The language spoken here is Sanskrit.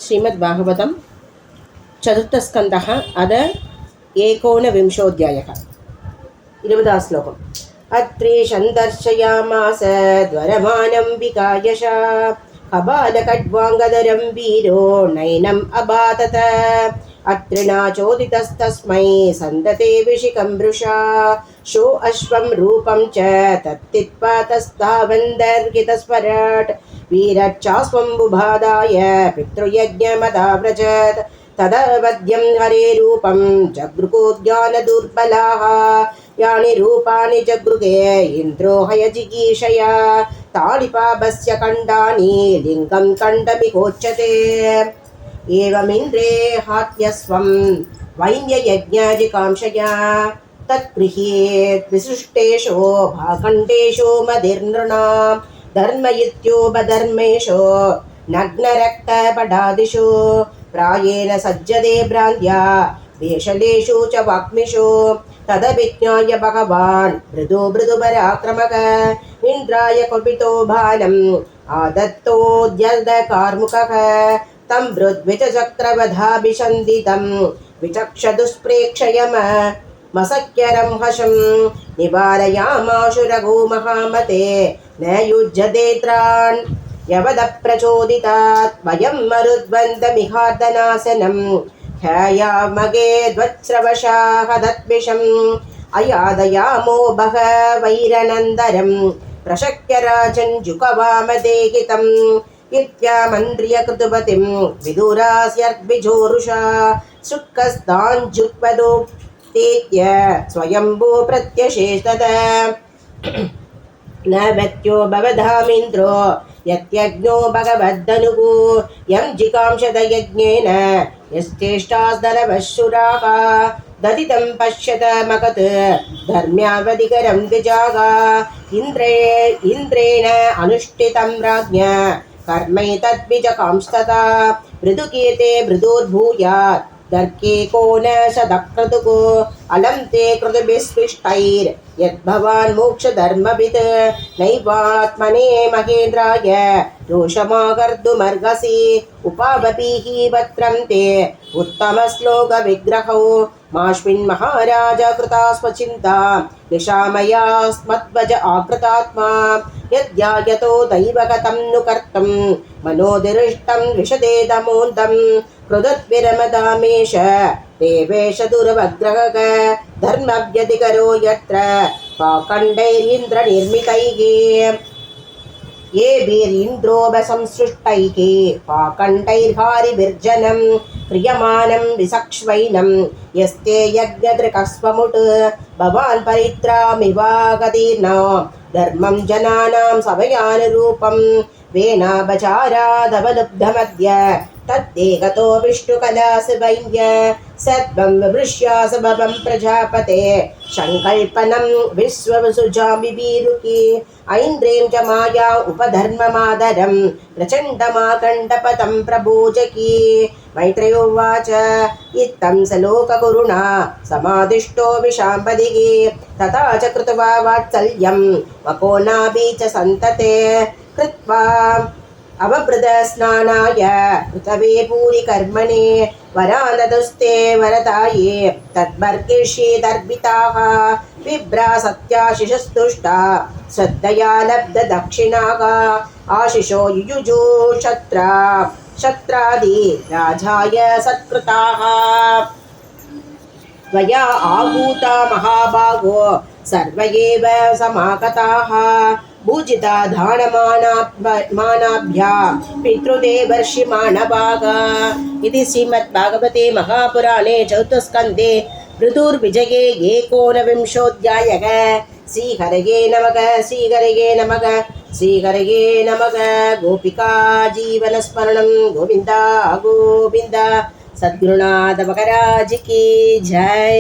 श्रीमद्भागवतं चतुर्थस्कन्धः अद एकोनविंशोऽध्यायः 20 श्लोकम्। अत्रे सन्दर्शयामास द्वरमानम्बिकायशा कबालखड्वाङ्गधरं वीरो नयनम् अबातत अत्रिणाचोदितस्तस्मै सन्दते विशिखं वृषा शो अश्वं रूपं च तत्तित्वा तस्तावन्दर्गितस्वराट् वीरच्चास्वं बुभादाय पितृयज्ञमदाव्रजत् तदवद्यं हरे रूपं जगृकोद्यानदुर्बलाः यानि रूपाणि जगृगे इन्द्रो हयजिगीषया ताडिपाभस्य खण्डानि लिङ्गं खण्डमिहोच्यते एवमिन्द्रे हात्यस्वं वैन्ययज्ञाजिकांक्षया तत्गृह्येत् विसृष्टेषु भाखण्डेषु मदिर्नृणां धर्म इत्योपधर्मेषु नग्नरक्तपडादिषु प्रायेण सज्जते भ्रान्त्या वेषलेषु च वाग्मिषु तदभिज्ञाय भगवान् मृदु मृदुपराक्रमः इन्द्राय कुपितो बालम् आदत्तोऽद्यर्धकार्मुकः तं मृद्विजचक्रवधाभिषन्दितं विचक्षुदुष्प्रेक्षयमसख्यरं हशं निवारयामाशु रघो महामते न युज्यते त्रान् यवदप्रचोदितात् वयं मरुद्वन्द्वमिहार्दनाशनं ह्यायामगे द्वत्स्रवशाः दद्विषम् अयादयामो बहवैरनन्दरं प्रशक्य राजन् जुकवामदेहितम् इत्यामन्त्र्य कृतुपतिं विदुरास्यर्द्विजोरुषा शुक्कस्ताञ्जुक्पदोक्तेत्य स्वयम्भो प्रत्यशेषत न व्यत्यो भवधामिन्द्रो यत्यज्ञो भगवद्दनुः यं जिकांशद यज्ञेन यश्चेष्टास्तरवशुराः ददितं पश्यत मगत् धर्म्यावधिकरं द्विजाः इन्द्रेण अनुष्ठितं राज्ञा कर्मैतद्विजकांस्तथा मृदुकीर्ते मृदुर्भूयात् दर्के को न सदक्रतुः अलं ते कृतभिस्पृष्टैर्यद्भवान् मोक्षधर्मवित् नैवात्मने महेन्द्राय रोषमाकर्तुमर्हसि उपावपीः पत्रं ते उत्तमश्लोकविग्रहौ मास्मिन् महाराज कृतास्मचिन्ता निशामयास्मद्वज आकृतात्मा यद्यायतो दैवगतं नु कर्तुं मनोदिष्टं विशदे दमोन्दं कृदद्विरमदामेश देवेश दुरवग्रहः धर्मव्यधिकरो यत्र पाखण्डैरिन्द्रनिर्मितैः येभिरिन्द्रोपसंसृष्टैः पाखण्डैर्हारिभिर्जनं क्रियमाणं विसक्ष्वैनं यस्ते यज्ञदृक्स्वमुट् भवान् परित्रामिवागतीर्णो धर्मं जनानां सभयानुरूपं वेनापचारादवलुब्धमद्य तद्देहतो विष्णुकलासवैन्य सर्वं विभृश्यासभवं प्रजापते सङ्कल्पनं विश्ववसुजामि वीरुकी ऐन्द्रीं च माया उपधर्ममादरं प्रचण्डमाकण्डपतं प्रभोजकी मैत्रेयोवाच इत्थं स लोकगुरुणा समादिष्टो विशाम्बदिः तथा च कृत्वा वात्सल्यं मकोनाभि च सन्तते कृत्वा अवभृतस्नानाय कृतवे पूरि कर्मणे वरानदुस्ते वरदाये तद्वर्गिष्येदर्पिताः विभ्रा सत्याशिषस्तुष्टा श्रद्धया लब्धदक्षिणाः आशिषो युयुजो शत्रादि राजाय सत्कृताः त्वया आहूता महाभागो सर्व एव समागताः पूजिता दानमानाभ्यां पितृदेवर्षि मानवाः इति श्रीमद्भागवते महापुराणे चतुर्थस्कन्धे मृदुर्विजये एकोनविंशोऽध्यायः। श्रीहरये नमः श्रीहरये नमः श्रीहरये नमः। गोपिका जीवनस्मरणं गोविन्द गोविन्द। सद्गुरुनाथ महाराज की जय।